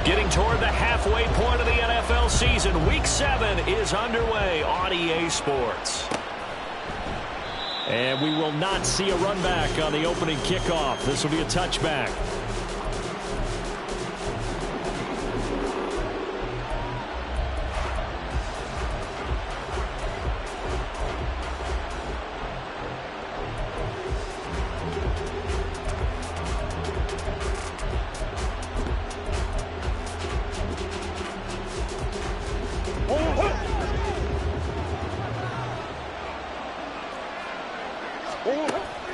Getting toward the halfway point of the NFL season. Week 7 is underway on EA Sports. And we will not see a run back on the opening kickoff. This will be a touchback.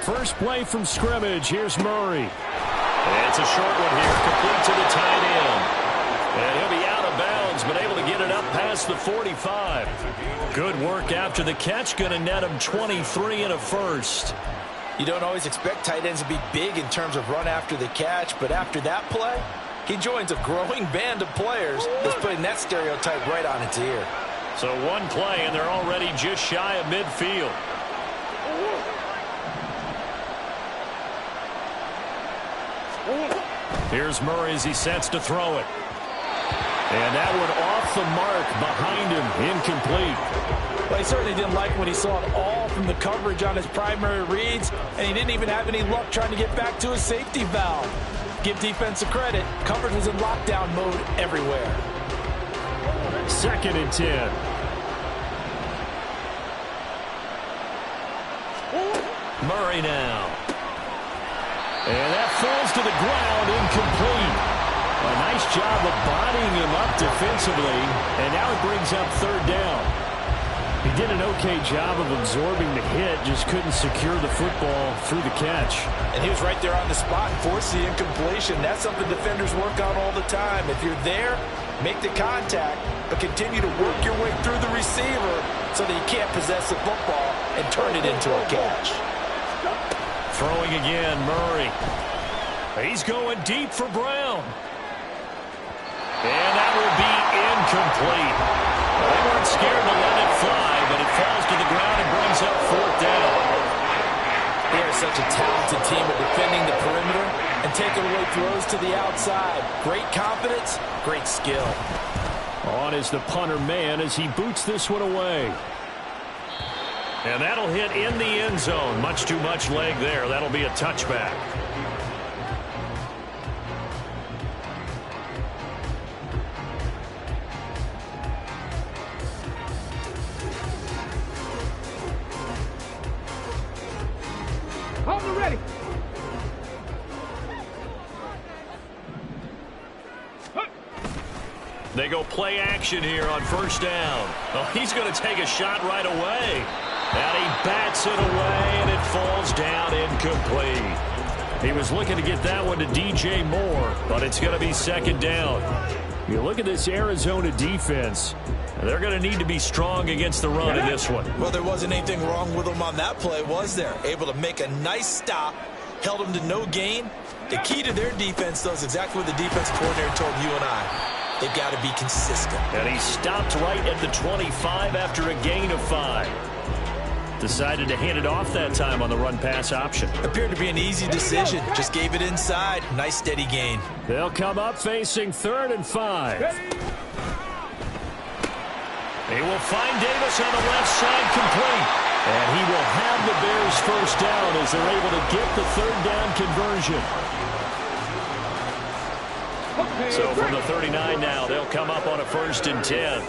First play from scrimmage. Here's Murray. And it's a short one here, complete to the tight end. And he'll be out of bounds, but able to get it up past the 45. Good work after the catch. Going to net him 23 and a first. You don't always expect tight ends to be big in terms of run after the catch, but after that play, he joins a growing band of players that's putting that stereotype right on its ear. So one play, and they're already just shy of midfield. Here's Murray as he sets to throw it. And that one off the mark behind him, incomplete. Well, he certainly didn't like when he saw it all from the coverage on his primary reads, and he didn't even have any luck trying to get back to his safety valve. Give defense a credit. Coverage was in lockdown mode everywhere. 2nd and 10. Murray now. And that falls to the ground, incomplete. A nice job of bodying him up defensively, and now it brings up 3rd down. He did an okay job of absorbing the hit, just couldn't secure the football through the catch. And he was right there on the spot and forced the incompletion. That's something defenders work on all the time. If you're there, make the contact, but continue to work your way through the receiver so that you can't possess the football and turn it into a catch. Throwing again, Murray. He's going deep for Brown. And that will be incomplete. They weren't scared to let it fly, but it falls to the ground and brings up 4th down. They are such a talented team at defending the perimeter and taking away throws to the outside. Great confidence, great skill. On is the punter man as he boots this one away. And that'll hit in the end zone. Much too much leg there. That'll be a touchback. Hold ready. They go play action here on 1st down. Oh, he's going to take a shot right away. And he bats it away, and it falls down incomplete. He was looking to get that one to DJ Moore, but it's going to be 2nd down. You look at this Arizona defense. They're going to need to be strong against the run in this one. Well, there wasn't anything wrong with them on that play, was there? Able to make a nice stop, held them to no gain. The key to their defense, though, is exactly what the defense coordinator told you and I. They've got to be consistent. And he stopped right at the 25 after a gain of 5. Decided to hand it off that time on the run-pass option. Appeared to be an easy decision. Just gave it inside. Nice, steady gain. They'll come up facing 3rd and 5. He will find Davis on the left side, complete. And he will have the Bears 1st down as they're able to get the 3rd down conversion. So from the 39 now, they'll come up on a 1st and 10.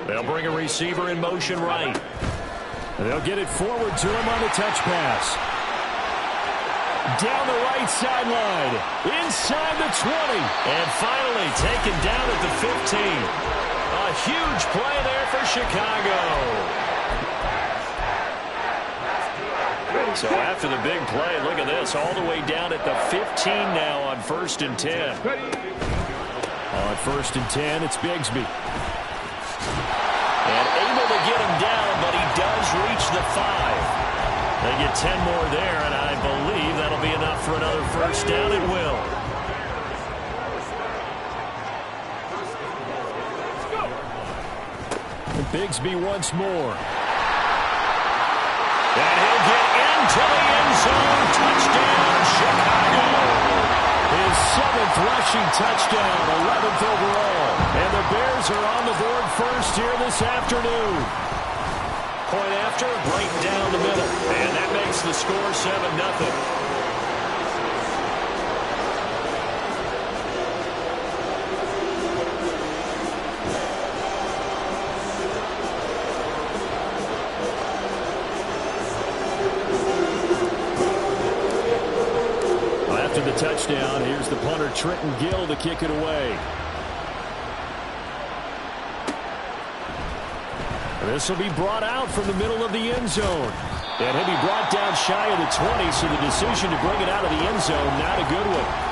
They'll bring a receiver in motion right. They'll get it forward to him on the touch pass. Down the right sideline. Inside the 20. And finally taken down at the 15. A huge play there for Chicago. So after the big play, look at this. All the way down at the 15 now on 1st and 10. On 1st and 10, it's Bigsby. And able to get him down, but he does reach the 5. They get 10 more there, and I believe that'll be enough for another 1st down. It will. And Bigsby once more. And he'll get into the end zone. Touchdown, Chicago. His 7th 9th rushing touchdown, 11th overall. And the Bears are on the board first here this afternoon. Point after, right down the middle. And that makes the score 7-0. After the touchdown, here's the punter, Trenton Gill, to kick it away. This will be brought out from the middle of the end zone. And he'll be brought down shy of the 20, so the decision to bring it out of the end zone, not a good one.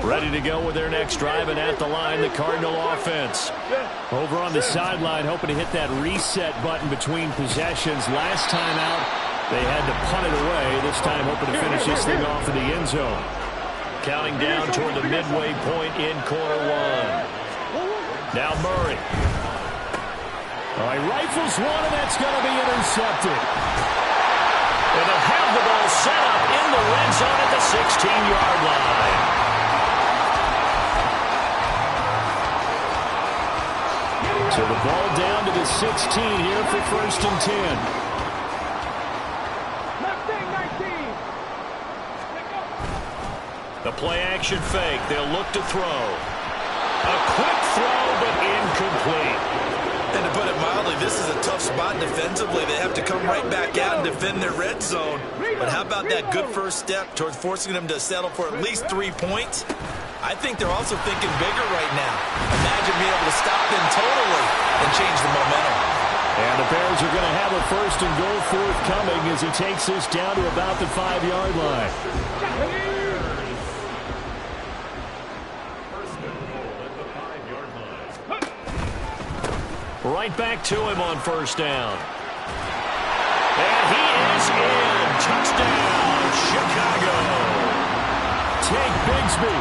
Ready to go with their next drive, and at the line, the Cardinal offense. Over on the sideline, hoping to hit that reset button between possessions. Last time out, they had to punt it away. This time, hoping to finish this thing off in the end zone. Counting down toward the midway point in quarter one. Now Murray. All right, rifles one, and that's going to be intercepted. And they'll have the ball set up in the red zone at the 16-yard line. So the ball down to the 16 here for 1st and 10. The play action fake. They'll look to throw. A quick throw, but incomplete. And to put it mildly, this is a tough spot defensively. They have to come right back out and defend their red zone. But how about that good first step towards forcing them to settle for at least 3 points? I think they're also thinking bigger right now. Imagine being able to stop them totally and change the momentum. And the Bears are going to have a 1st and goal forthcoming as he takes this down to about the 5-yard line. Right back to him on 1st down. And he is in. Touchdown, Chicago. Take Bigsby.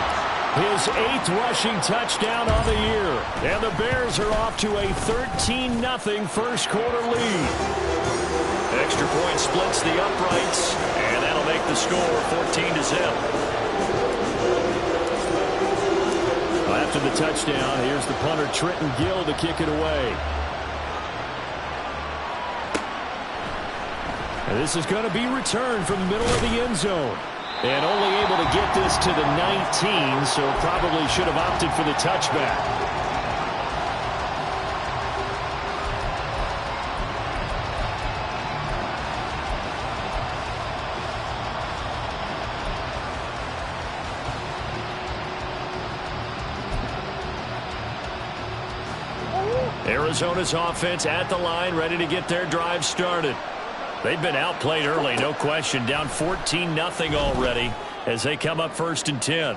His 8th rushing touchdown on the year. And the Bears are off to a 13-0 first quarter lead. Extra point splits the uprights, and that'll make the score 14-0. After the touchdown, here's the punter, Trenton Gill, to kick it away. And this is going to be returned from the middle of the end zone. And only able to get this to the 19, so probably should have opted for the touchback. Arizona's offense at the line, ready to get their drive started. They've been outplayed early, no question. Down 14-0 already as they come up 1st and 10.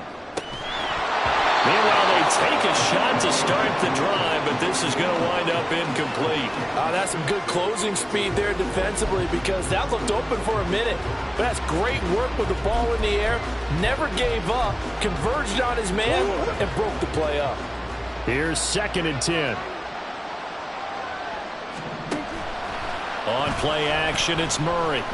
Meanwhile, they take a shot to start the drive, but this is going to wind up incomplete. That's some good closing speed there defensively, because that looked open for a minute. But that's great work with the ball in the air. Never gave up, converged on his man, and broke the play up. Here's 2nd and 10. On play action, it's Murray.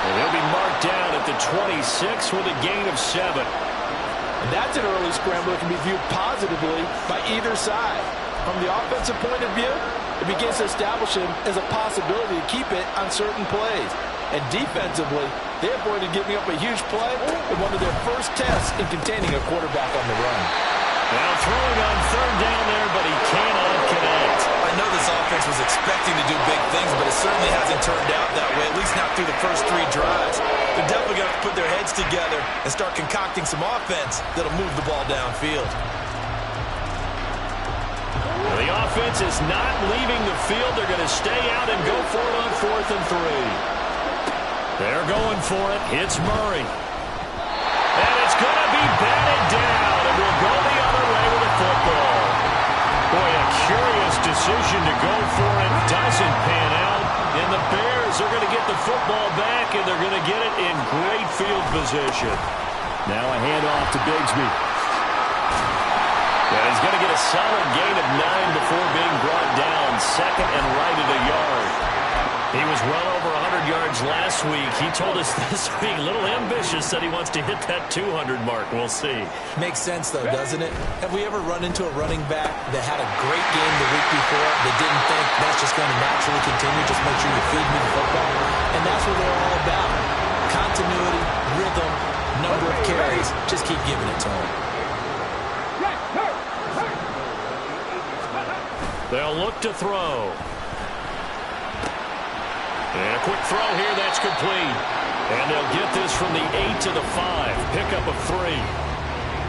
And he'll be marked down at the 26 with a gain of 7. And that's an early scramble that can be viewed positively by either side. From the offensive point of view, it begins to establish him as a possibility to keep it on certain plays. And defensively, they avoided giving up a huge play in one of their first tests in containing a quarterback on the run. Now throwing on 3rd down there, but he cannot connect. I know this offense was expecting to do big things, but it certainly hasn't turned out that way, at least not through the first 3 drives. They're definitely going to put their heads together and start concocting some offense that'll move the ball downfield. The offense is not leaving the field. They're going to stay out and go for it on 4th and 3. They're going for it. It's Murray. And it's going to be batted down, and we'll go the other way with the football. Boy, a curious decision to go for it doesn't pan out, and the Bears the football back, and they're going to get it in great field position. Now a handoff to Bigsby. And he's going to get a solid gain of 9 before being brought down. Second and right at a yard. He was well over 100 yards last week. He told us this week, a little ambitious, said he wants to hit that 200 mark. We'll see. Makes sense, though, doesn't it? Have we ever run into a running back that had a great game the week before that didn't think that's just going to naturally continue? Just make sure you feed me the football. And that's what they're all about. Continuity, rhythm, number of carries. Just keep giving it to him. They'll look to throw. And a quick throw here, that's complete. And they'll get this from the 8 to the 5. Pickup of 3.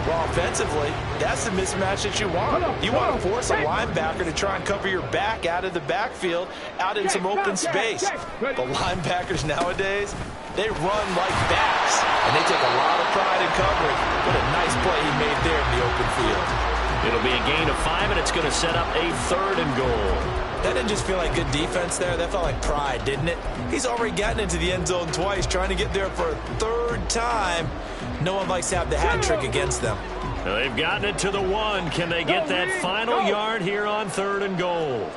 Well, offensively, that's the mismatch that you want. You want to force a linebacker to try and cover your back out of the backfield, out in some open space. The linebackers nowadays, they run like backs, and they take a lot of pride in covering. What a nice play he made there in the open field. It'll be a gain of 5, and it's going to set up a 3rd and goal. That didn't just feel like good defense there. That felt like pride, didn't it? He's already gotten into the end zone twice, trying to get there for a 3rd time. No one likes to have the hat trick against them. They've gotten it to the 1. Can they get that final yard here on 3rd and goal?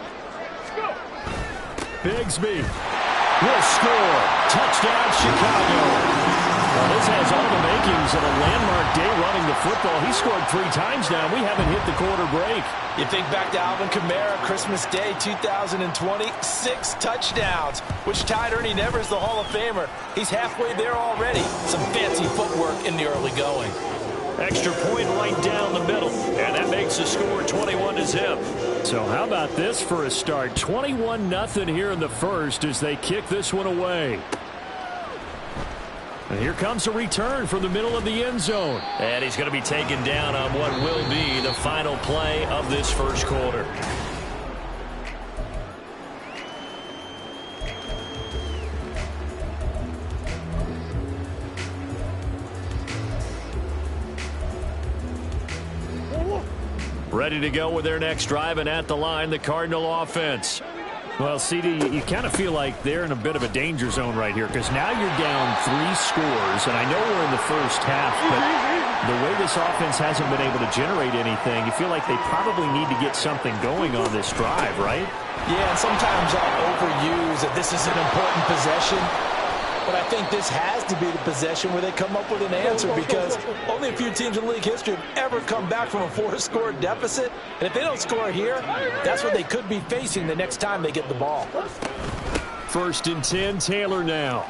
Bigsby will score. Touchdown, Chicago. Well, this has all the makings of a landmark day running the football. He scored 3 times now. We haven't hit the quarter break. You think back to Alvin Kamara, Christmas Day 2020, 6 touchdowns, which tied Ernie Nevers, the Hall of Famer. He's halfway there already. Some fancy footwork in the early going. Extra point right down the middle, and that makes the score 21-0. So how about this for a start? 21-0 here in the first as they kick this one away. And here comes a return from the middle of the end zone. And he's going to be taken down on what will be the final play of this first quarter. Ready to go with their next drive, and at the line, the Cardinal offense. Well, CD, you kind of feel like they're in a bit of a danger zone right here because now you're down 3 scores, and I know we're in the first half, but the way this offense hasn't been able to generate anything, you feel like they probably need to get something going on this drive, right? Yeah, and sometimes I'll overuse that this is an important possession, but I think this has to be the possession where they come up with an answer because only a few teams in league history have ever come back from a 4-score deficit. And if they don't score here, that's what they could be facing the next time they get the ball. 1st and 10, Taylor now.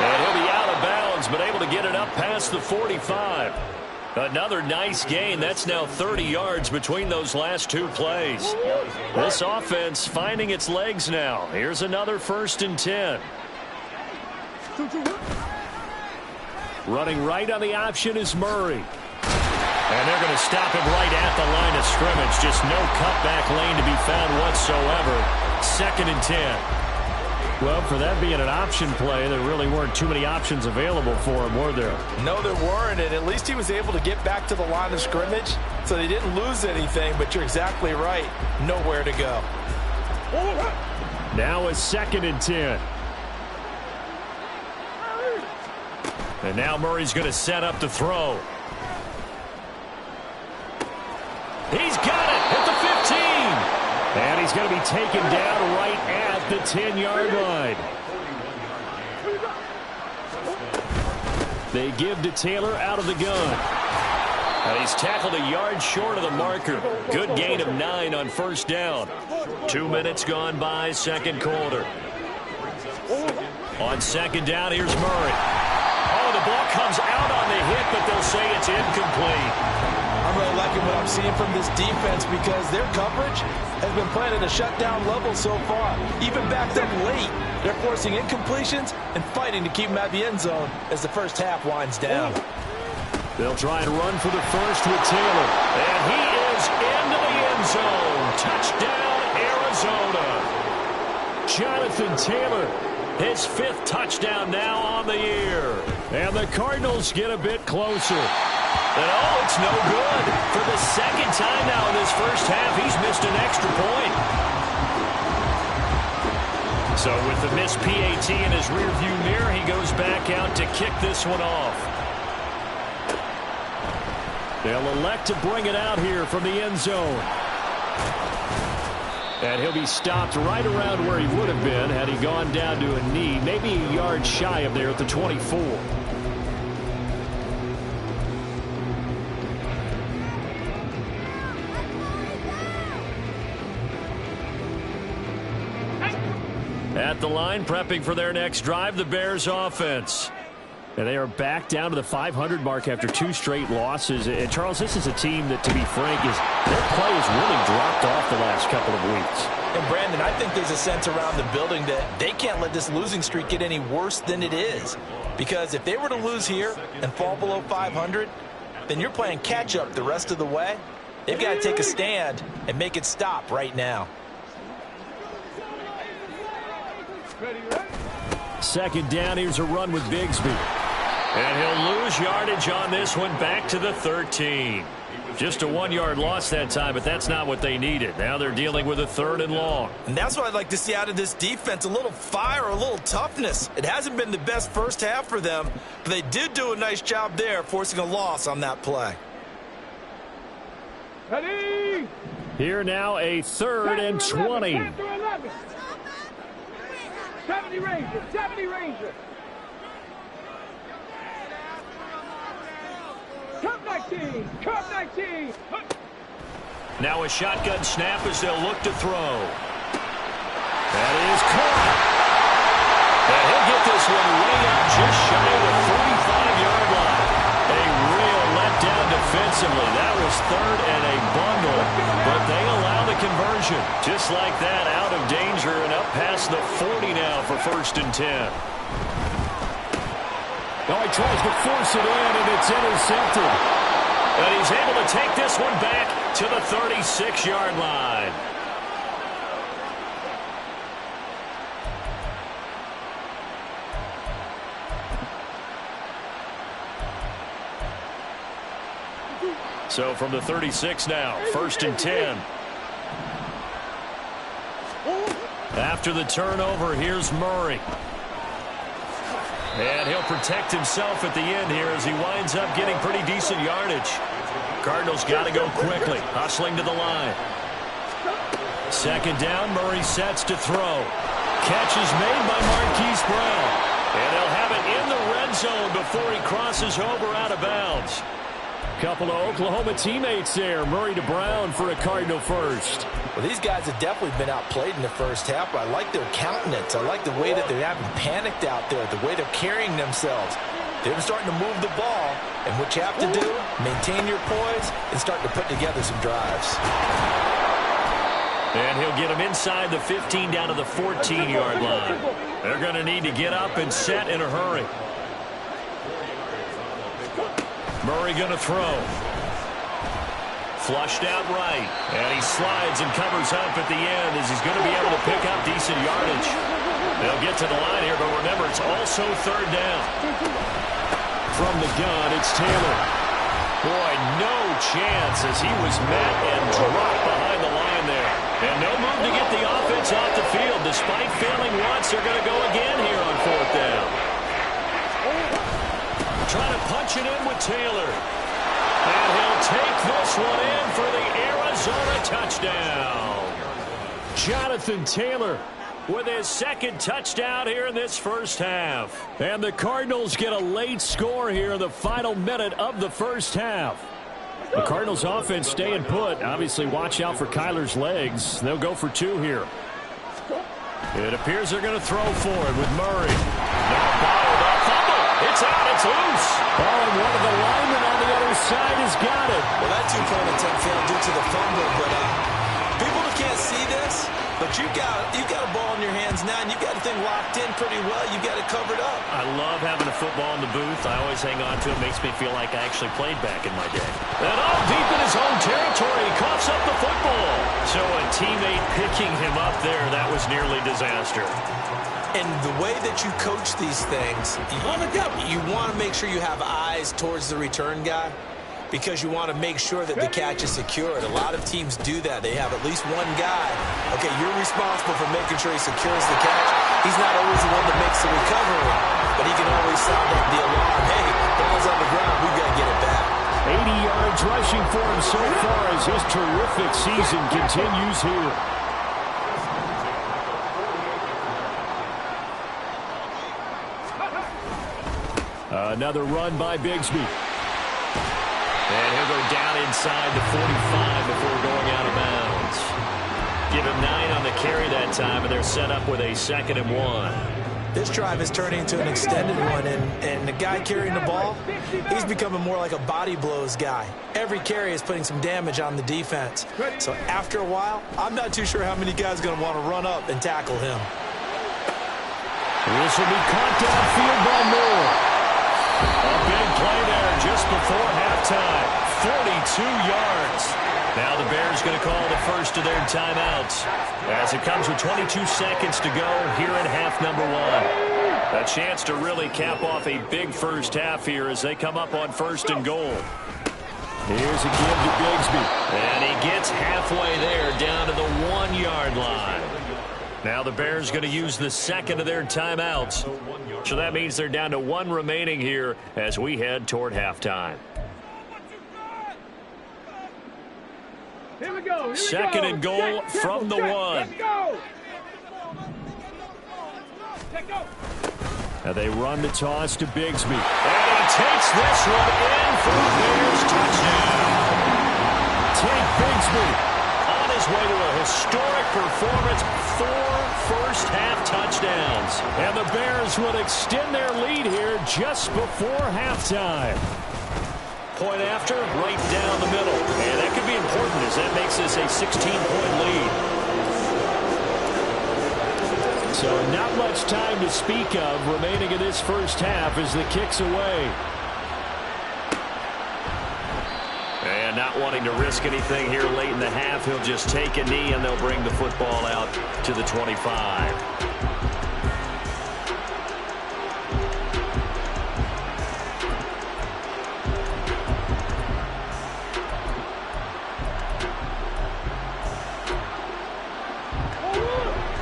And he'll be out of bounds, but able to get it up past the 45. Another nice gain. That's now 30 yards between those last 2 plays. This offense finding its legs now. Here's another 1st and 10. Running right on the option is Murray. And they're going to stop him right at the line of scrimmage. Just no cutback lane to be found whatsoever. 2nd and 10. Well, for that being an option play, there really weren't too many options available for him, were there? No, there weren't, and at least he was able to get back to the line of scrimmage, so they didn't lose anything, but you're exactly right. Nowhere to go. Now a 2nd and 10. And now Murray's going to set up to throw. He's got it at the 15. And he's going to be taken down right at the 10-yard line. They give to Taylor out of the gun. And he's tackled a yard short of the marker. Good gain of 9 on 1st down. 2 minutes gone by, 2nd quarter. On 2nd down, here's Murray. Oh, the ball comes out on the hit, but they'll say it's incomplete. I'm really liking what I'm seeing from this defense because their coverage has been playing at a shutdown level so far. Even backed up late, they're forcing incompletions and fighting to keep them at the end zone as the first half winds down. They'll try and run for the first with Taylor. And he is into the end zone. Touchdown, Arizona. Jonathan Taylor, his 5th touchdown now on the year. And the Cardinals get a bit closer. And oh, it's no good. For the 2nd time now in this first half, he's missed an extra point. So with the missed PAT in his rearview mirror, he goes back out to kick this one off. They'll elect to bring it out here from the end zone. And he'll be stopped right around where he would have been had he gone down to a knee, maybe a yard shy of there at the 24. At the line, prepping for their next drive, the Bears offense. And they are back down to the 500 mark after 2 straight losses. And, Charles, this is a team that, to be frank, their play has really dropped off the last couple of weeks. And, Brandon, I think there's a sense around the building that they can't let this losing streak get any worse than it is. Because if they were to lose here and fall below 500, then you're playing catch-up the rest of the way. They've got to take a stand and make it stop right now. Second down, here's a run with Bigsby. And he'll lose yardage on this one, back to the 13. Just a 1-yard loss that time, but that's not what they needed. Now they're dealing with a 3rd and long. And that's what I'd like to see out of this defense, a little fire, a little toughness. It hasn't been the best first half for them, but they did do a nice job there, forcing a loss on that play. Ready? Here now a 3rd and 20. 70 Rangers, 70 Rangers. Cup 19, Cup 19. Now a shotgun snap as they'll look to throw. That is caught. And he'll get this one way out just shy of the 45-yard line. A real letdown defensively. That was 3rd and a bundle, but they allow the conversion. Just like that, out of danger and up past the 40 now for 1st and 10. Oh, he tries to force it in, and it's intercepted. And he's able to take this one back to the 36-yard line. So from the 36 now, 1st and 10. After the turnover, here's Murray. And he'll protect himself at the end here as he winds up getting pretty decent yardage. Cardinals got to go quickly, hustling to the line. 2nd down, Murray sets to throw. Catch is made by Marquise Brown. And they'll have it in the red zone before he crosses over out of bounds. Couple of Oklahoma teammates there. Murray to Brown for a Cardinal first. Well, these guys have definitely been outplayed in the first half, but I like their countenance. I like the way that they're having panicked out there, the way they're carrying themselves. They're starting to move the ball, and what you have to do, maintain your poise and start to put together some drives. And he'll get him inside the 15 down to the 14-yard line. They're going to need to get up and set in a hurry. Murray going to throw. Flushed out right. And he slides and covers up at the end as he's going to be able to pick up decent yardage. They'll get to the line here, but remember, it's also 3rd down. From the gun, it's Taylor. Boy, no chance as he was met and dropped behind the line there. And no move to get the offense off the field. Despite failing once, they're going to go again here on 4th down. Trying to punch it in with Taylor. And he'll take this one in for the Arizona touchdown. Jonathan Taylor with his 2nd touchdown here in this first half. And the Cardinals get a late score here in the final minute of the first half. The Cardinals offense staying put. Obviously, watch out for Kyler's legs. They'll go for 2 here. It appears they're going to throw for it with Murray. Now bottled up. Fumble. It's out. It's loose. Oh, and one of the linemen on the other side has got it. Well, that 2-point attempt failed due to the fumble, but people that can't see this, but you've got a ball in your hands now, and you've got the thing locked in pretty well. You've got it covered up. I love having a football in the booth. I always hang on to it. Makes me feel like I actually played back in my day. And all deep in his own territory, he coughs up the football. So a teammate picking him up there, that was nearly disaster. And the way that you coach these things, you want to make sure you have eyes towards the return guy. because you want to make sure that the catch is secured. A lot of teams do that. They have at least one guy. Okay, you're responsible for making sure he secures the catch. He's not always the one that makes the recovery, but he can always sound up the alarm. Hey, ball's on the ground. We've got to get it back. 80 yards rushing for him so far as his terrific season continues here. Another run by Bigsby. And he'll go down inside the 45 before going out of bounds. Give him 9 on the carry that time, and they're set up with a 2nd and 1. This drive is turning into an extended one, and the guy carrying the ball, he's becoming more like a body blows guy. Every carry is putting some damage on the defense. So after a while, I'm not too sure how many guys are going to want to run up and tackle him. This will be caught downfield by Moore. A big play there just before halftime. 42 yards. Now the Bears going to call the first of their timeouts as it comes with 22 seconds to go here in half number 1. A chance to really cap off a big first half here as they come up on 1st and goal. Here's a give to Bigsby. And he gets halfway there down to the 1-yard line. Now the Bears going to use the 2nd of their timeouts. So that means they're down to 1 remaining here as we head toward halftime. Here we go. 2nd and goal from the 1. Let's go. Now they run the toss to Bigsby. And he takes this one in for the Bears touchdown. Take Bigsby On his way to a historic performance, 4 first-half touchdowns. And the Bears will extend their lead here just before halftime. Point after, right down the middle. And that could be important as that makes this a 16-point lead. So not much time to speak of remaining in this first half as the kick's away. And not wanting to risk anything here late in the half, he'll just take a knee and they'll bring the football out to the 25.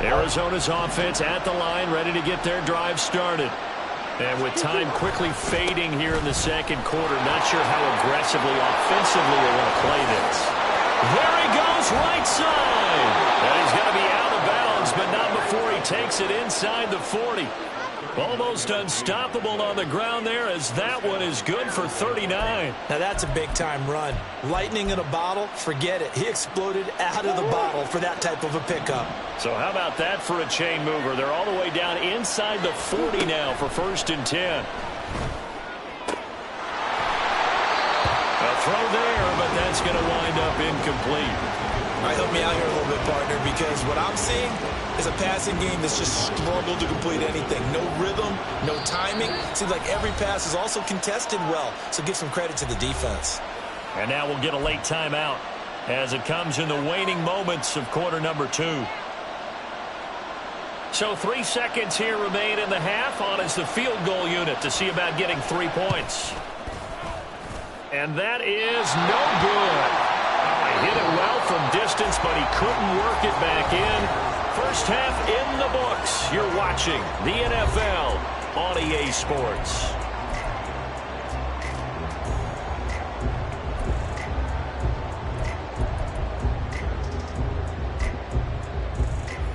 Arizona's offense at the line, ready to get their drive started. And with time quickly fading here in the 2nd quarter, not sure how aggressively, offensively they want to play this. There he goes, right side. And he's going to be out of bounds, but not before he takes it inside the 40. Almost unstoppable on the ground there as that one is good for 39. Now that's a big-time run. Lightning in a bottle, forget it. He exploded out of the bottle for that type of a pickup. So how about that for a chain mover? They're all the way down inside the 40 now for 1st and 10. A throw there, but that's going to wind up incomplete. All right, help me out here a little bit, partner, because what I'm seeing is a passing game that's just struggled to complete anything. No rhythm, no timing. Seems like every pass is also contested well, so give some credit to the defense. And now we'll get a late timeout as it comes in the waning moments of quarter number 2. So 3 seconds here remain in the half. On is the field goal unit to see about getting 3 points. And that is no good. He hit it well from distance, but he couldn't work it back in. First half in the books. You're watching the NFL on EA Sports.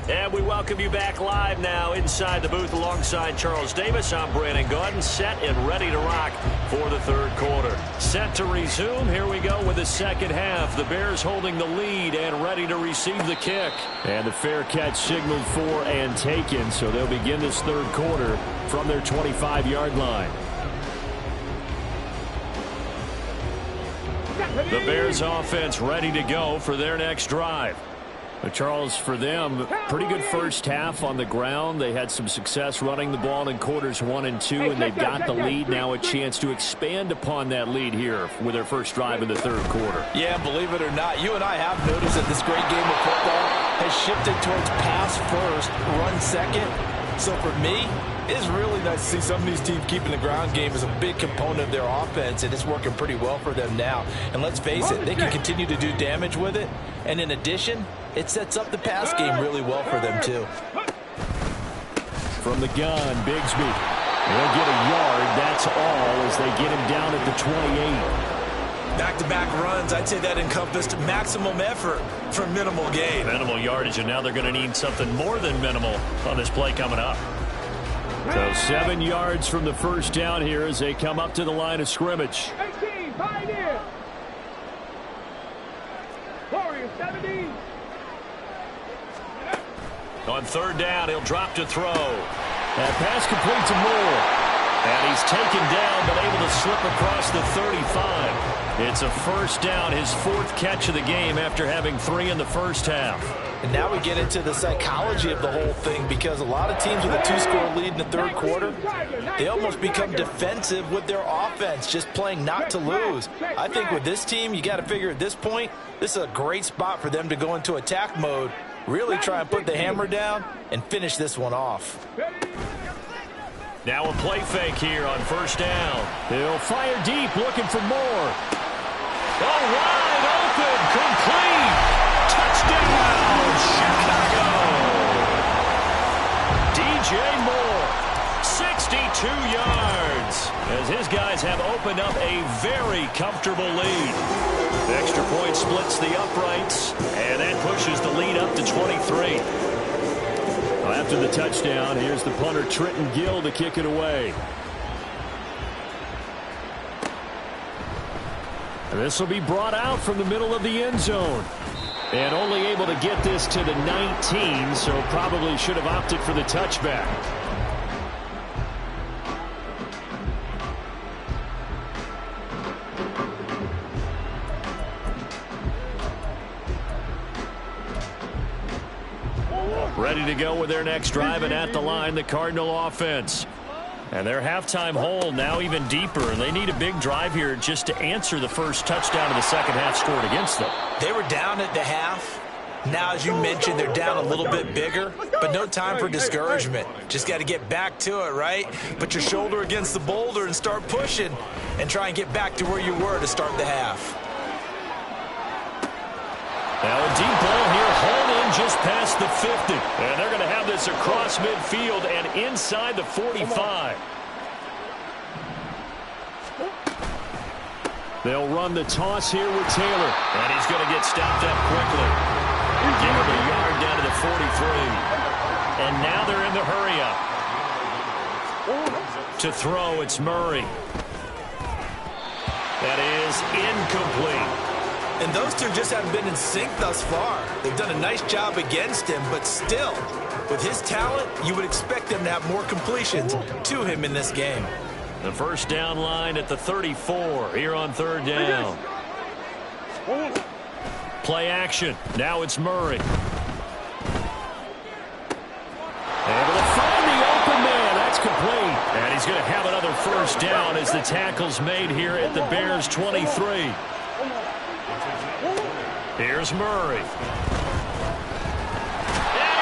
And we welcome you back live now inside the booth alongside Charles Davis. I'm Brandon Gaudin, set and ready to rock for the 3rd quarter. Set to resume. Here we go with the 2nd half. The Bears holding the lead and ready to receive the kick. And the fair catch signaled for and taken, so they'll begin this 3rd quarter from their 25-yard line. The Bears offense ready to go for their next drive. Charles, for them, pretty good first half on the ground. They had some success running the ball in quarters 1 and 2, and they've got the lead. Now a chance to expand upon that lead here with their first drive in the 3rd quarter. Yeah, believe it or not, you and I have noticed that this great game of football has shifted towards pass first, run second. So for me, it's really nice to see some of these teams keeping the ground game as a big component of their offense, and it's working pretty well for them now. And let's face it, they can continue to do damage with it. And in addition, it sets up the pass game really well for them too. From the gun, Bigsby. He'll get a yard, that's all, as they get him down at the 28. Back-to-back runs, I'd say that encompassed maximum effort for minimal gain. Minimal yardage, and now they're going to need something more than minimal on this play coming up. So 7 yards from the first down here as they come up to the line of scrimmage. 18, Pioneer. Warriors, 17. On third down, he'll drop to throw. That pass complete to Moore. And he's taken down, but able to slip across the 35. It's a first down, his 4th catch of the game after having 3 in the first half. And now we get into the psychology of the whole thing, because a lot of teams with a 2-score lead in the third quarter, they almost become defensive with their offense, just playing not to lose. I think with this team, you got to figure at this point, this is a great spot for them to go into attack mode, really try and put the hammer down and finish this one off. Now a play fake here on first down. He'll fire deep, looking for more. Oh, wide open, complete. Touchdown, Chicago. DJ Moore, 62 yards, as his guys have opened up a very comfortable lead. Extra point splits the uprights, and that pushes the lead up to 23. After the touchdown, here's the punter, Trenton Gill, to kick it away. This will be brought out from the middle of the end zone. And only able to get this to the 19, so probably should have opted for the touchback. Ready to go with their next drive, and at the line, the Cardinal offense. And their halftime hole now even deeper, and they need a big drive here just to answer the first touchdown of the second half scored against them. They were down at the half. Now, as you mentioned, they're down a little bit bigger, but no time for discouragement. Just got to get back to it, right? Put your shoulder against the boulder and start pushing, and try and get back to where you were to start the half. Now a deep ball here, hauled in just past the 50. And they're going to have this across midfield and inside the 45. They'll run the toss here with Taylor. And he's going to get stopped up quickly. Give him a yard down to the 43. And now they're in the hurry up. To throw, it's Murray. That is incomplete. And those two just haven't been in sync thus far. They've done a nice job against him, but still, with his talent, you would expect them to have more completions to him in this game. The first down line at the 34 here on third down. Play action. Now it's Murray. Able to find the open man. That's complete. And he's going to have another first down as the tackle's made here at the Bears' 23. Here's Murray. And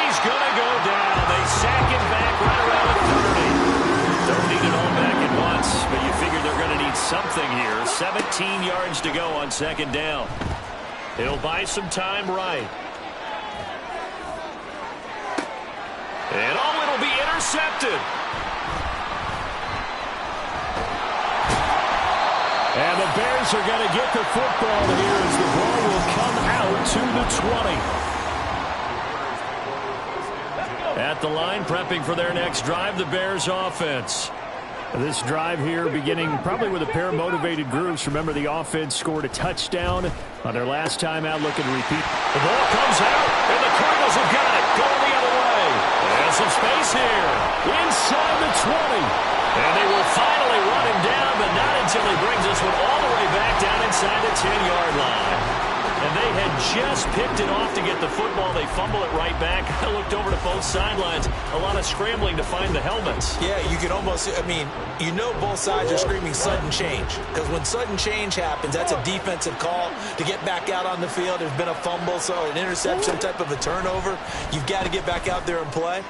he's going to go down. They sack him back right around the 30. Don't need it all back at once, but you figure they're going to need something here. 17 yards to go on second down. He'll buy some time right. And it'll be intercepted. And the Bears are going to get the football here as the ball will come out to the 20. At the line, prepping for their next drive, the Bears offense. This drive here beginning probably with a pair of motivated groups. Remember, the offense scored a touchdown on their last time out. Looking to repeat. The ball comes out, and the Cardinals have got it. Going the other way. There's some space here. Inside the 20. And they will finally run him down, but not until he brings this one all the way back down inside the 10-yard line. And they had just picked it off to get the football. They fumble it right back. I looked over to both sidelines. A lot of scrambling to find the helmets. Yeah, you can almost, you know both sides are screaming sudden change. Because when sudden change happens, that's a defensive call to get back out on the field. There's been a fumble, so an interception type of a turnover. You've got to get back out there and play.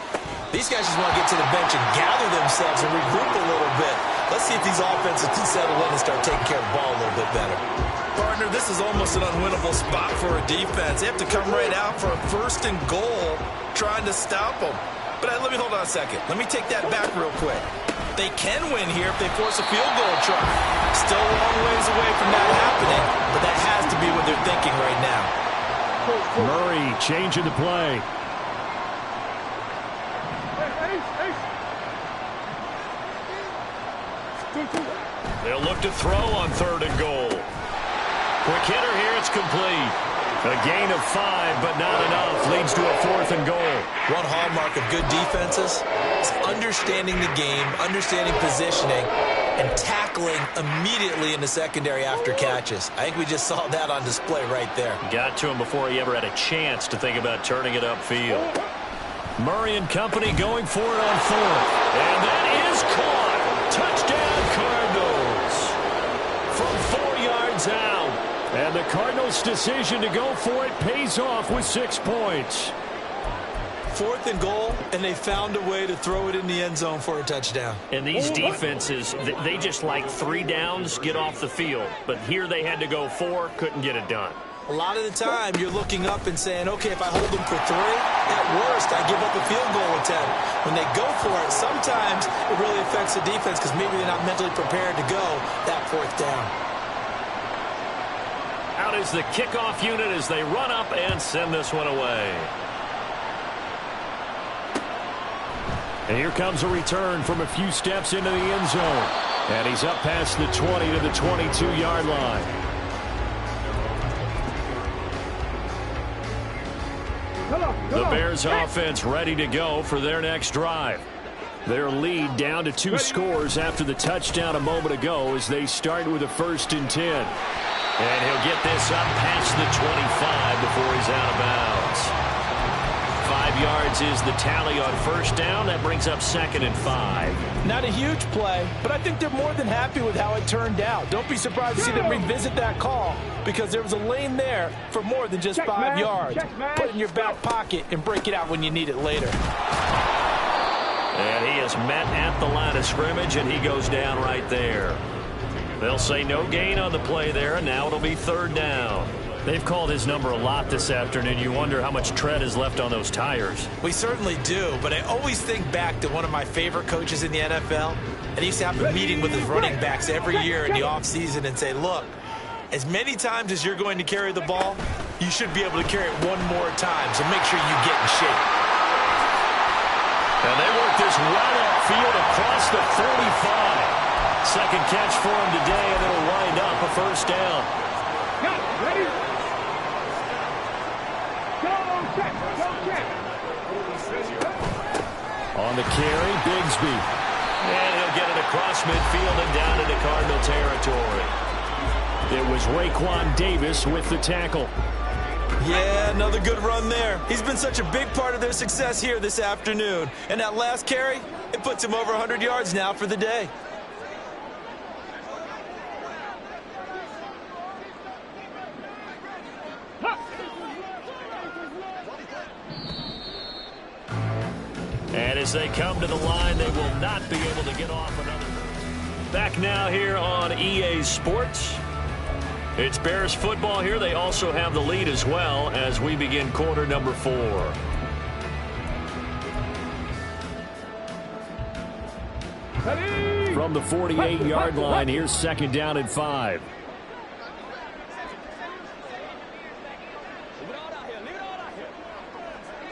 These guys just want to get to the bench and gather themselves and regroup a little bit. Let's see if these offenses can settle in and start taking care of the ball a little bit better. Partner, this is almost an unwinnable spot for a defense. They have to come right out for a 1st and goal trying to stop them. But let me hold on a second. Let me take that back real quick. They can win here if they force a field goal try. Still a long ways away from that happening, but that has to be what they're thinking right now. Murray changing the play. They'll look to throw on 3rd and goal. Quick hitter here, it's complete. A gain of 5, but not enough. Leads to a 4th and goal. One hallmark of good defenses is understanding the game, understanding positioning, and tackling immediately in the secondary after catches. I think we just saw that on display right there. Got to him before he ever had a chance to think about turning it upfield. Murray and company going for it on 4th. And that is caught. Touchdown, Cardinals. From 4 yards out. And the Cardinals' decision to go for it pays off with 6 points. 4th and goal, and they found a way to throw it in the end zone for a touchdown. And these defenses, they just like 3 downs, get off the field. But here they had to go 4, couldn't get it done. A lot of the time, you're looking up and saying, okay, if I hold them for 3, at worst, I give up a field goal attempt. When they go for it, sometimes it really affects the defense because maybe they're not mentally prepared to go that 4th down. Out is the kickoff unit as they run up and send this one away. And here comes a return from a few steps into the end zone. And he's up past the 20 to the 22-yard line. The Bears offense ready to go for their next drive. Their lead down to 2 scores after the touchdown a moment ago as they start with a 1st and 10. And he'll get this up past the 25 before he's out of bounds. 5 yards is the tally on 1st down. That brings up 2nd and 5. Not a huge play, but I think they're more than happy with how it turned out. Don't be surprised to see them revisit that call because there was a lane there for more than just 5 yards. Put it in your back pocket and break it out when you need it later. And he is met at the line of scrimmage, and he goes down right there. They'll say no gain on the play there, and now it'll be 3rd down. They've called his number a lot this afternoon. You wonder how much tread is left on those tires. We certainly do, but I always think back to one of my favorite coaches in the NFL, and he used to have a meeting with his running backs every year in the offseason and say, look, as many times as you're going to carry the ball, you should be able to carry it one more time, so make sure you get in shape. And they work this right upfield across the 45. Second catch for him today, and it'll wind up a 1st down. Ready? On the carry, Bigsby. And he'll get it across midfield and down into Cardinal territory. It was Raekwon Davis with the tackle. Yeah, another good run there. He's been such a big part of their success here this afternoon. And that last carry, it puts him over 100 yards now for the day. And as they come to the line, they will not be able to get off another. Back now here on EA Sports. It's Bears football here. They also have the lead as well as we begin quarter number 4. From the 48-yard line, here's 2nd down and 5.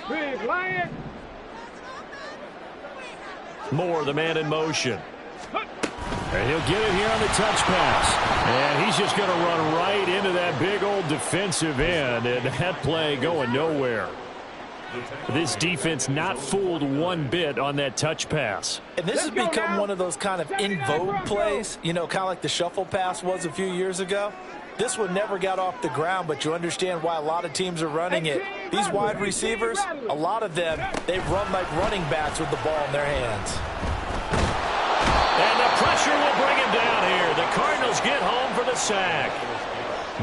Big Lion. Moore, the man in motion. And he'll get it here on the touch pass. And he's just going to run right into that big old defensive end. And that play going nowhere. This defense not fooled one bit on that touch pass. And this has become one of those kind of in vogue plays, you know, kind of like the shuffle pass was a few years ago. This one never got off the ground, but you understand why a lot of teams are running it. These wide receivers, a lot of them, they run like running backs with the ball in their hands. And the pressure will bring him down here. The Cardinals get home for the sack.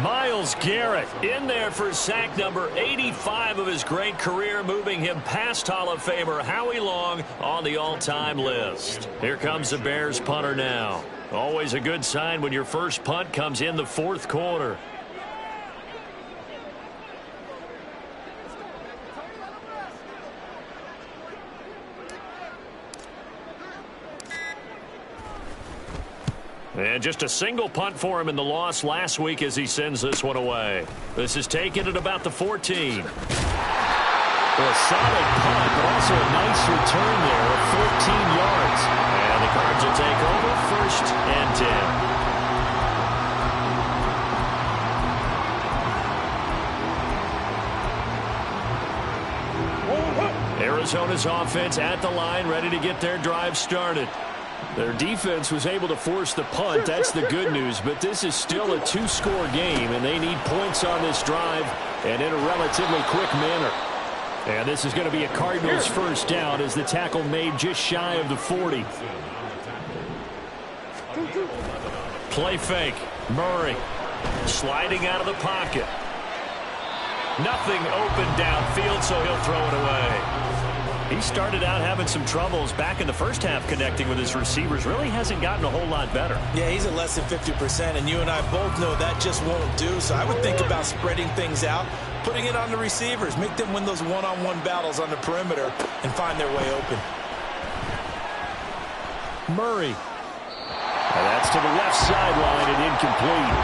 Myles Garrett in there for sack number 85 of his great career, moving him past Hall of Famer Howie Long on the all-time list. Here comes the Bears punter now. Always a good sign when your first punt comes in the fourth quarter. And just a single punt for him in the loss last week as he sends this one away. This is taken at about the 14. Well, a solid punt, but also a nice return there of 14 yards. And the Cards will take over 1st and 10. Arizona's offense at the line, ready to get their drive started. Their defense was able to force the punt. That's the good news. But this is still a two-score game, and they need points on this drive and in a relatively quick manner. And this is going to be a Cardinals first down as the tackle made just shy of the 40. Play fake. Murray sliding out of the pocket. Nothing open downfield, so he'll throw it away. He started out having some troubles back in the first half connecting with his receivers. Really hasn't gotten a whole lot better. Yeah, he's at less than 50%, and you and I both know that just won't do. So I would think about spreading things out, putting it on the receivers, make them win those one-on-one battles on the perimeter and find their way open. Murray. And that's to the left sideline and incomplete.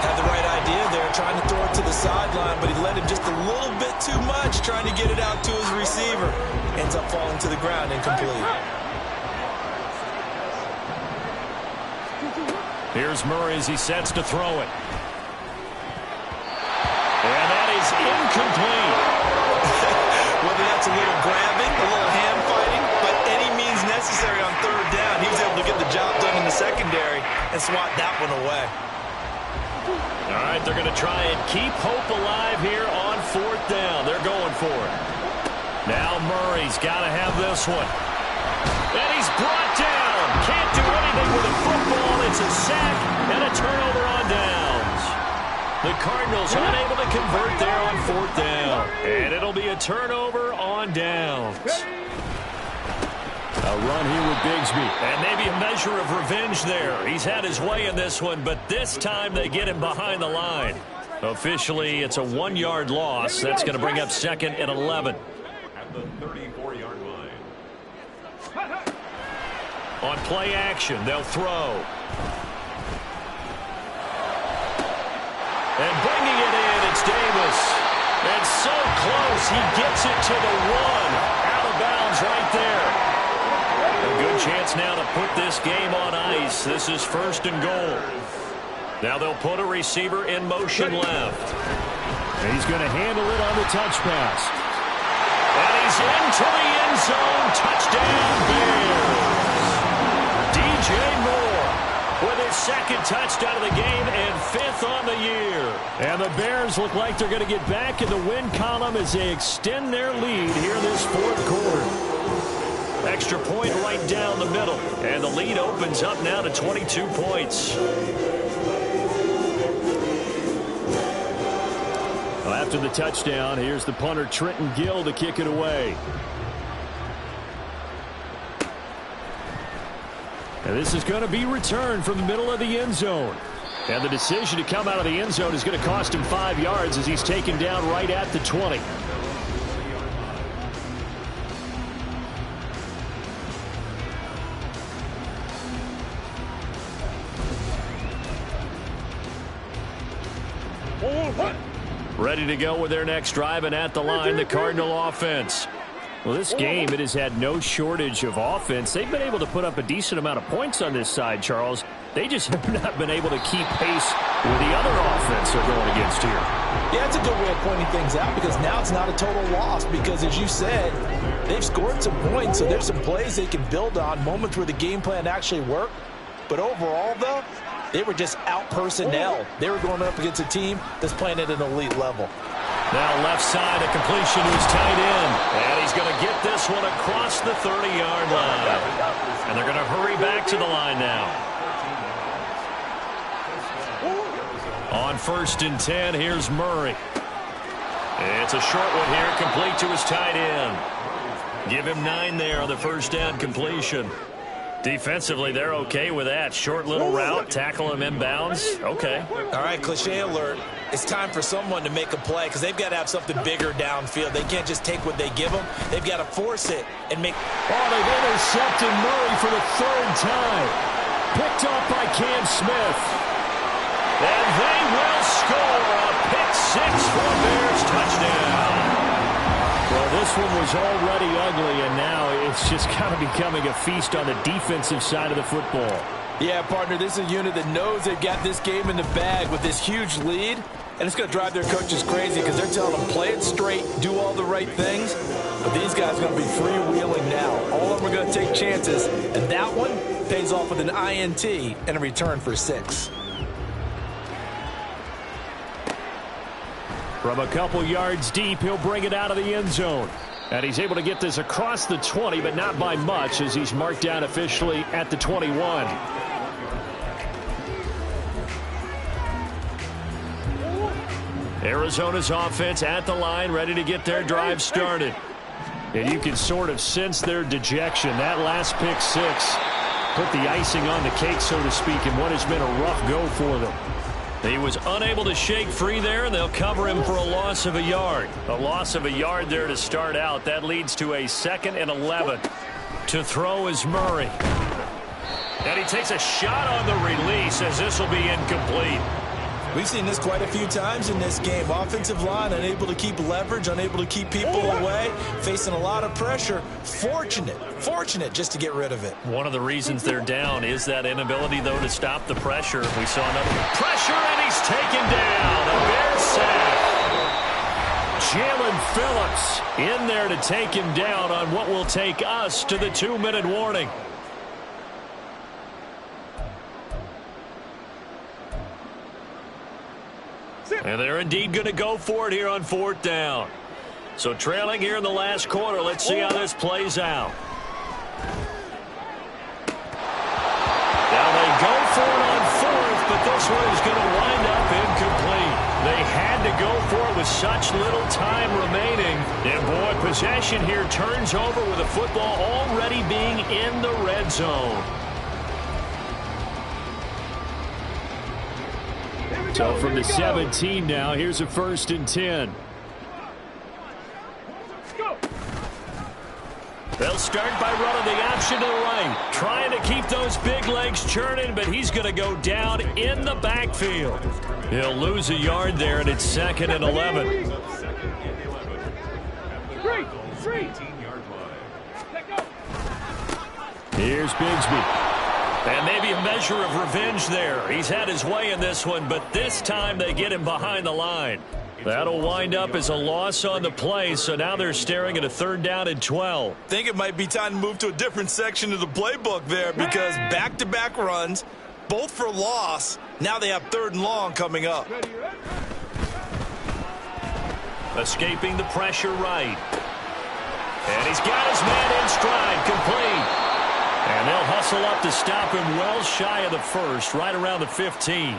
Had the right idea there, trying to throw it to the sideline, but he led him just a little bit too much, trying to get it out to his receiver. Ends up falling to the ground, incomplete. Here's Murray as he sets to throw it. And that is incomplete. Whether that's a little grabbing, a little hand fighting, but any means necessary on third down, he was able to get the job done in the secondary and swat that one away. All right, they're going to try and keep hope alive here on 4th down. They're going for it. Now Murray's got to have this one. And he's brought down. Can't do anything with a football. It's a sack and a turnover on downs. The Cardinals unable to convert there on 4th down. And it'll be a turnover on downs. A run here with Bigsby. And maybe a measure of revenge there. He's had his way in this one, but this time they get him behind the line. Officially, it's a 1-yard loss. That's going to bring up 2nd and 11. At the 34-yard line. On play action, they'll throw. And bringing it in, it's Davis. And so close, he gets it to the 1. Out of bounds right there. A good chance now to put this game on ice. This is 1st and goal. Now they'll put a receiver in motion left. And he's going to handle it on the touch pass. And he's into the end zone. Touchdown, Bears. DJ Moore with his 2nd touchdown of the game and 5th on the year. And the Bears look like they're going to get back in the win column as they extend their lead here this 4th quarter. Extra point right down the middle. And the lead opens up now to 22 points. Well, after the touchdown, here's the punter Trenton Gill to kick it away. And this is going to be returned from the middle of the end zone. And the decision to come out of the end zone is going to cost him 5 yards as he's taken down right at the 20. Ready to go with their next drive, and at the line, the Cardinal offense. Well, this game, it has had no shortage of offense. They've been able to put up a decent amount of points on this side, Charles. They just have not been able to keep pace with the other offense they're going against here. Yeah, it's a good way of pointing things out because now it's not a total loss because, as you said, they've scored some points, so there's some plays they can build on, moments where the game plan actually worked. But overall, though, they were just out-personnel. They were going up against a team that's playing at an elite level. Now left side, a completion to his tight end. And he's going to get this one across the 30-yard line. And they're going to hurry back to the line now. On On 1st and 10, here's Murray. It's a short one here, complete to his tight end. Give him 9 there on the first down completion. Defensively, they're okay with that. Short little route, tackle him inbounds. Okay. All right, cliche alert. It's time for someone to make a play because they've got to have something bigger downfield. They can't just take what they give them. They've got to force it and make... Oh, they've intercepted Murray for the 3rd time. Picked off by Cam Smith. And they will score a pick-6 for a Bears touchdown. Well, this one was already ugly, and now it's just kind of becoming a feast on the defensive side of the football. Yeah, partner, this is a unit that knows they've got this game in the bag with this huge lead, and it's going to drive their coaches crazy because they're telling them play it straight, do all the right things, but these guys are going to be freewheeling now. All of them are going to take chances, and that one pays off with an INT and a return for 6. From a couple yards deep, he'll bring it out of the end zone. And he's able to get this across the 20, but not by much as he's marked down officially at the 21. Arizona's offense at the line, ready to get their drive started. And you can sort of sense their dejection. That last pick 6 put the icing on the cake, so to speak, in what has been a rough go for them. He was unable to shake free there, and they'll cover him for a loss of a yard. A loss of a yard there to start out. That leads to a 2nd and 11. To throw is Murray. And he takes a shot on the release as this will be incomplete. We've seen this quite a few times in this game. Offensive line unable to keep leverage, unable to keep people away, facing a lot of pressure. Fortunate just to get rid of it. One of the reasons they're down is that inability, though, to stop the pressure. We saw another pressure, and he's taken down. A Bears sack. Jalen Phillips in there to take him down on what will take us to the 2-minute warning. And they're indeed going to go for it here on 4th down. So trailing here in the last quarter. Let's see how this plays out. Now they go for it on 4th, but this one is going to wind up incomplete. They had to go for it with such little time remaining. And boy, possession here turns over with the football already being in the red zone. So from the 17 now, here's a 1st and 10. They'll start by running the option to the right. Trying to keep those big legs churning, but he's going to go down in the backfield. He'll lose a yard there, and it's 2nd and 11. Here's Bigsby. And maybe a measure of revenge there. He's had his way in this one, but this time they get him behind the line. That'll wind up as a loss on the play, so now they're staring at a 3rd down and 12. I think it might be time to move to a different section of the playbook there because back-to-back runs, both for loss. Now they have 3rd and long coming up. Escaping the pressure right. And he's got his man in stride, complete. And they'll hustle up to stop him well shy of the 1st, right around the 15.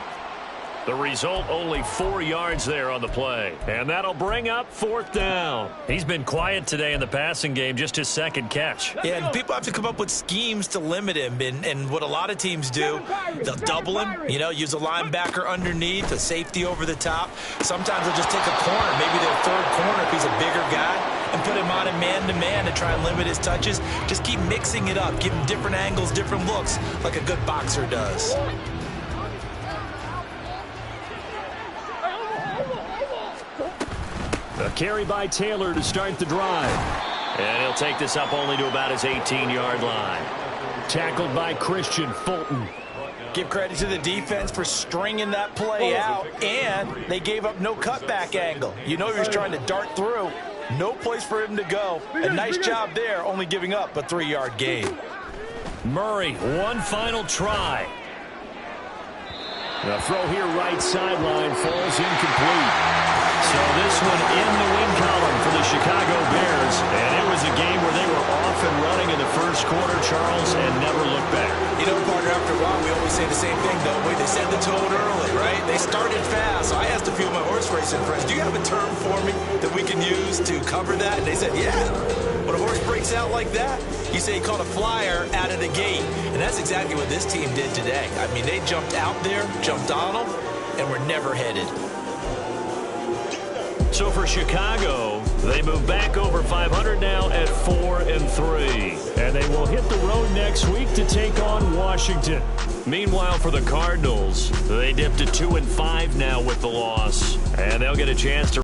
The result, only 4 yards there on the play. And that'll bring up 4th down. He's been quiet today in the passing game, just his 2nd catch. Yeah, and people have to come up with schemes to limit him. And what a lot of teams do, they'll double him, use a linebacker underneath, a safety over the top. Sometimes they'll just take a corner, maybe their 3rd corner if he's a bigger guy, and put him on a man-to-man to try and limit his touches. Just keep mixing it up, give him different angles, different looks, like a good boxer does. A carry by Taylor to start the drive. And he'll take this up only to about his 18-yard line. Tackled by Christian Fulton. Give credit to the defense for stringing that play out, and they gave up no cutback angle. He was trying to dart through. No place for him to go. A nice job there, only giving up a 3-yard gain. Murray, one final try. The throw here right sideline falls incomplete. So this one in the win column for the Chicago Bears. And it was a game where they were off and running in the first quarter, Charles, and never looked back. Partner, after a while, we always say the same thing, though. They set the tone early, right? They started fast. So I asked a few of my horse racing friends, do you have a term for me that we can use to cover that? And they said, yeah. When a horse breaks out like that, you say he caught a flyer out of the gate. And that's exactly what this team did today. I mean, they jumped out there, jumped on them, and were never headed. So for Chicago, they move back over 500 now at 4-3. And they will hit the road next week to take on Washington. Meanwhile, for the Cardinals, they dipped to 2-5 now with the loss. And they'll get a chance to